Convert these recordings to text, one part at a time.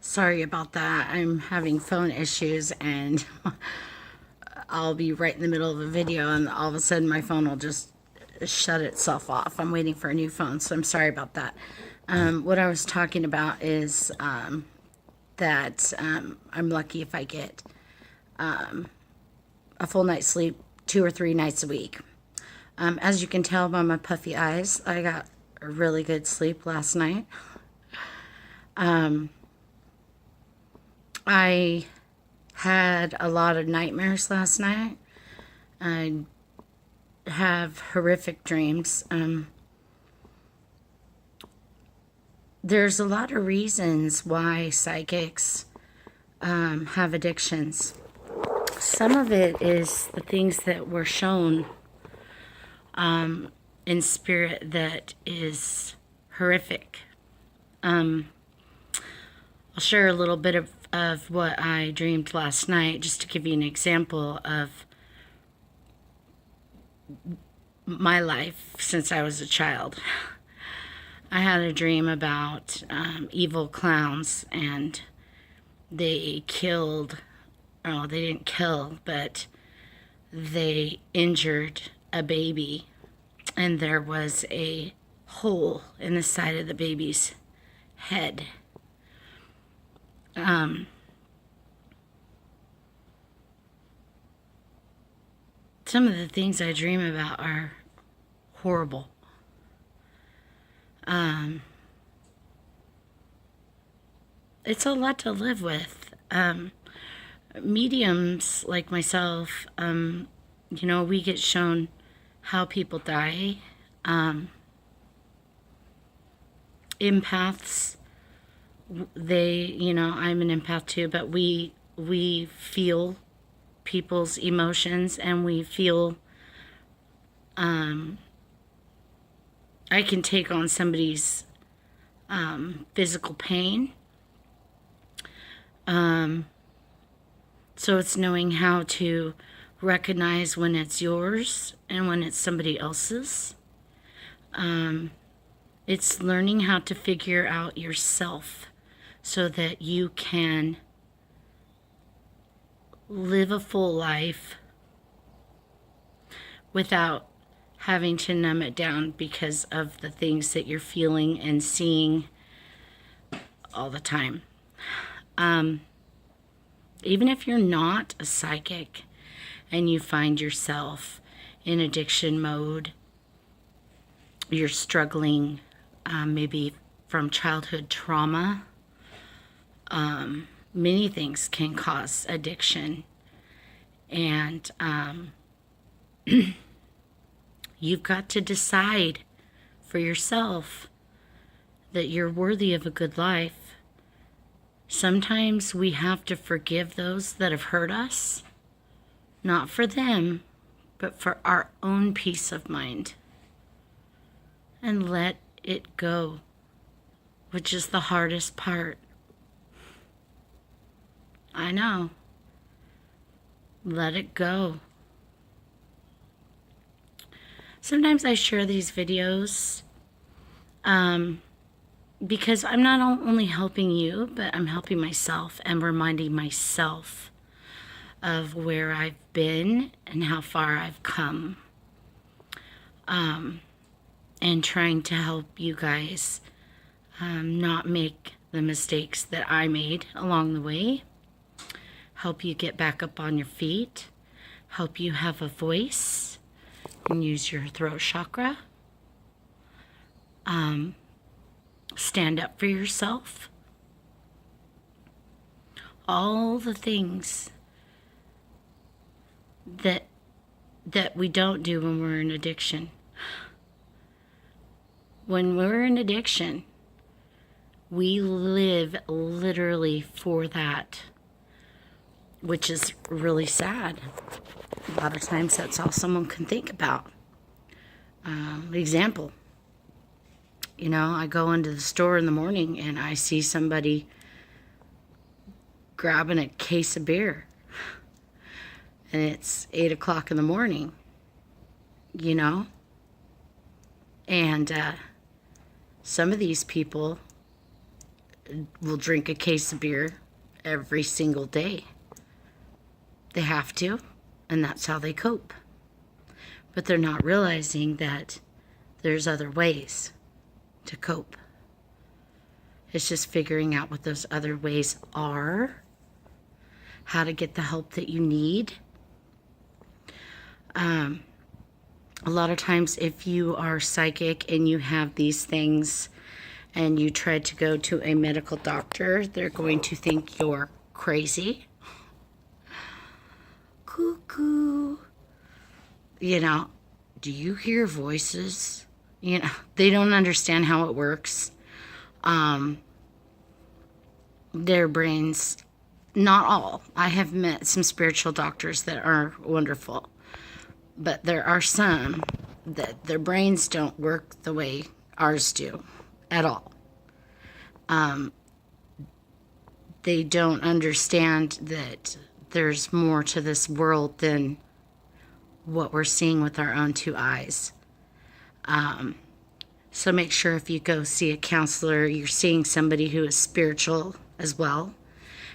Sorry about that. I'm having phone issues and I'll be right in the middle of a video and all of a sudden my phone will just shut itself off. I'm waiting for a new phone, so I'm sorry about that. What I was talking about is that I'm lucky if I get a full night's sleep 2 or 3 nights a week. As you can tell by my puffy eyes, I got a really good sleep last night. I had a lot of nightmares last night. I have horrific dreams. There's a lot of reasons why psychics have addictions. Some of it is the things that were shown in spirit that is horrific. I'll share a little bit of what I dreamed last night just to give you an example of my life since I was a child. I had a dream about evil clowns, and they killed, oh, they didn't kill, but they injured a baby, and there was a hole in the side of the baby's head. Some of the things I dream about are horrible. It's a lot to live with. Mediums like myself, we get shown how people die. Empaths, I'm an empath too, but we feel people's emotions, and we feel, I can take on somebody's physical pain. So it's knowing how to recognize when it's yours and when it's somebody else's. It's learning how to figure out yourself so that you can live a full life without having to numb it down because of the things that you're feeling and seeing all the time. Even if you're not a psychic and you find yourself in addiction mode, you're struggling maybe from childhood trauma, many things can cause addiction. And you've got to decide for yourself that you're worthy of a good life. Sometimes we have to forgive those that have hurt us, not for them, but for our own peace of mind. And let it go, which is the hardest part. I know. Let it go. Sometimes I share these videos because I'm not only helping you, but I'm helping myself and reminding myself of where I've been and how far I've come. And trying to help you guys not make the mistakes that I made along the way. Help you get back up on your feet. Help you have a voice and use your throat chakra. Stand up for yourself. All the things that we don't do when we're in addiction. When we're in addiction, we live literally for that, which is really sad. A lot of times that's all someone can think about. Example, I go into the store in the morning and I see somebody grabbing a case of beer. And it's 8 o'clock in the morning, And some of these people will drink a case of beer every single day. They have to, and that's how they cope. But they're not realizing that there's other ways to cope. It's just figuring out what those other ways are, how to get the help that you need. A lot of times if you are psychic and you have these things and you try to go to a medical doctor, they're going to think you're crazy. Cuckoo. You know, do you hear voices? You know, they don't understand how it works. Their brains, not all. I have met some spiritual doctors that are wonderful. But there are some that their brains don't work the way ours do at all. They don't understand that there's more to this world than what we're seeing with our own two eyes. So make sure if you go see a counselor, you're seeing somebody who is spiritual as well,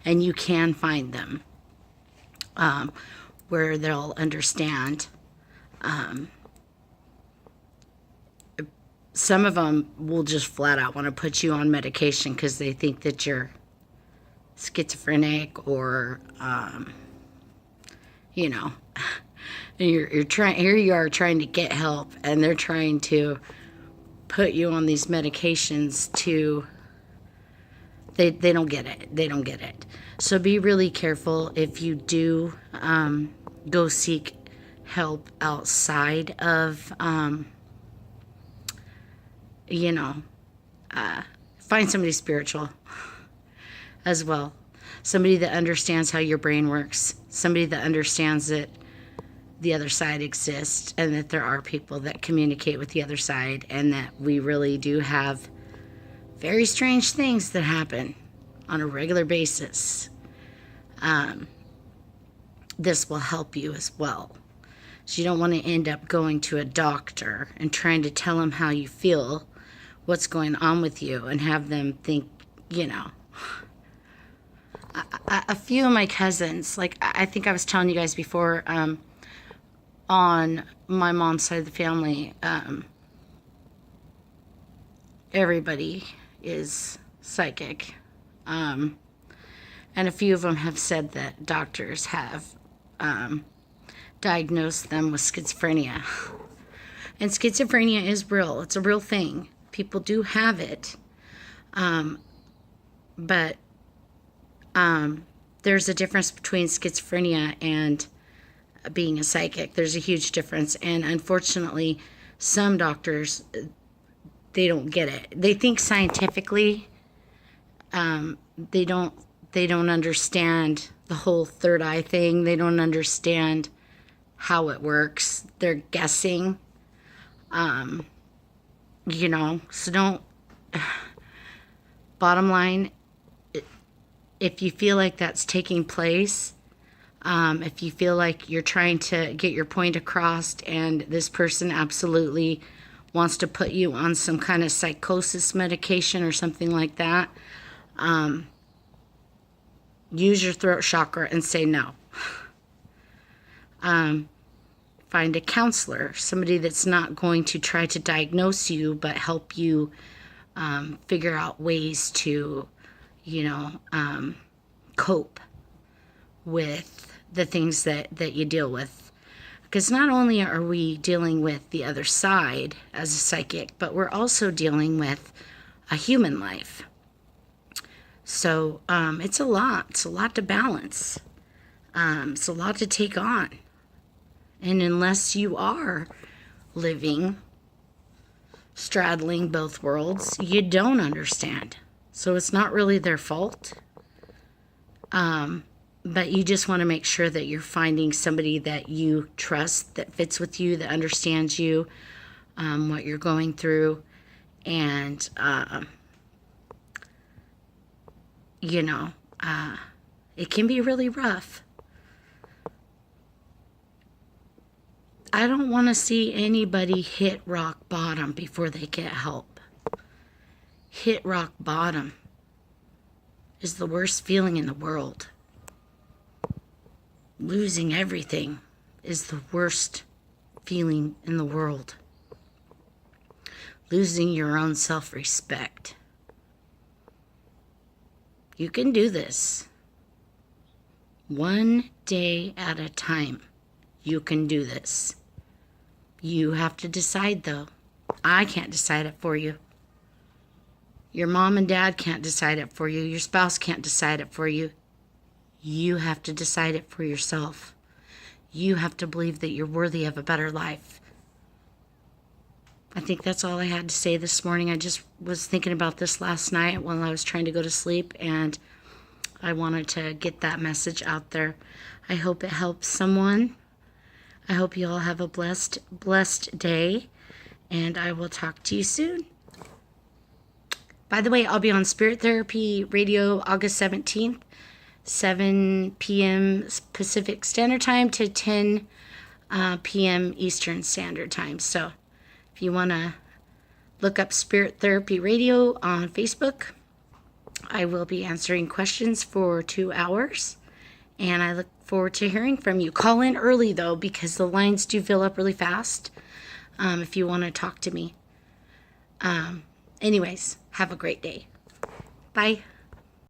and you can find them where they'll understand. Some of them will just flat out want to put you on medication because they think that you're schizophrenic or, you know, you're trying. Here you are trying to get help, and they're trying to put you on these medications to. They don't get it. They don't get it. So be really careful if you do go seek help outside of, you know, find somebody spiritual as well. Somebody that understands how your brain works. Somebody that understands that the other side exists and that there are people that communicate with the other side and that we really do have very strange things that happen on a regular basis. This will help you as well. So you don't want to end up going to a doctor and trying to tell them how you feel, what's going on with you, and have them think, you know. A few of my cousins, like I think I was telling you guys before, on my mom's side of the family, everybody is psychic. And a few of them have said that doctors have diagnosed them with schizophrenia. And schizophrenia is real. It's a real thing. People do have it. But there's a difference between schizophrenia and being a psychic. There's a huge difference. And unfortunately, some doctors, they don't get it. They think scientifically, they don't understand the whole third eye thing. They don't understand how it works. They're guessing. You know, so don't. Bottom line, if you feel like that's taking place, if you feel like you're trying to get your point across and this person absolutely wants to put you on some kind of psychosis medication or something like that, use your throat chakra and say no. Find a counselor, somebody that's not going to try to diagnose you, but help you figure out ways to, you know, cope with the things that you deal with. Because not only are we dealing with the other side as a psychic, but we're also dealing with a human life. So it's a lot. It's a lot to balance. It's a lot to take on. And unless you are living, straddling both worlds, you don't understand. So it's not really their fault. But you just want to make sure that you're finding somebody that you trust, that fits with you, that understands you, what you're going through. And, you know, it can be really rough. I don't want to see anybody hit rock bottom before they get help. Hit rock bottom. is the worst feeling in the world. Losing everything is the worst feeling in the world. Losing your own self-respect. You can do this. One day at a time. You can do this. You have to decide, though. I can't decide it for you. Your mom and dad can't decide it for you. Your spouse can't decide it for you. You have to decide it for yourself. You have to believe that you're worthy of a better life. I think that's all I had to say this morning. I just was thinking about this last night while I was trying to go to sleep, and I wanted to get that message out there. I hope it helps someone. I hope you all have a blessed day, and I will talk to you soon. By the way, I'll be on Spirit Therapy Radio August 17th, 7 p.m. Pacific Standard Time to 10 p.m. Eastern Standard Time. So if you want to look up Spirit Therapy Radio on Facebook, I will be answering questions for 2 hours, and I look forward to hearing from you. Call in early, though, because the lines do fill up really fast if you want to talk to me. Anyways, have a great day. Bye.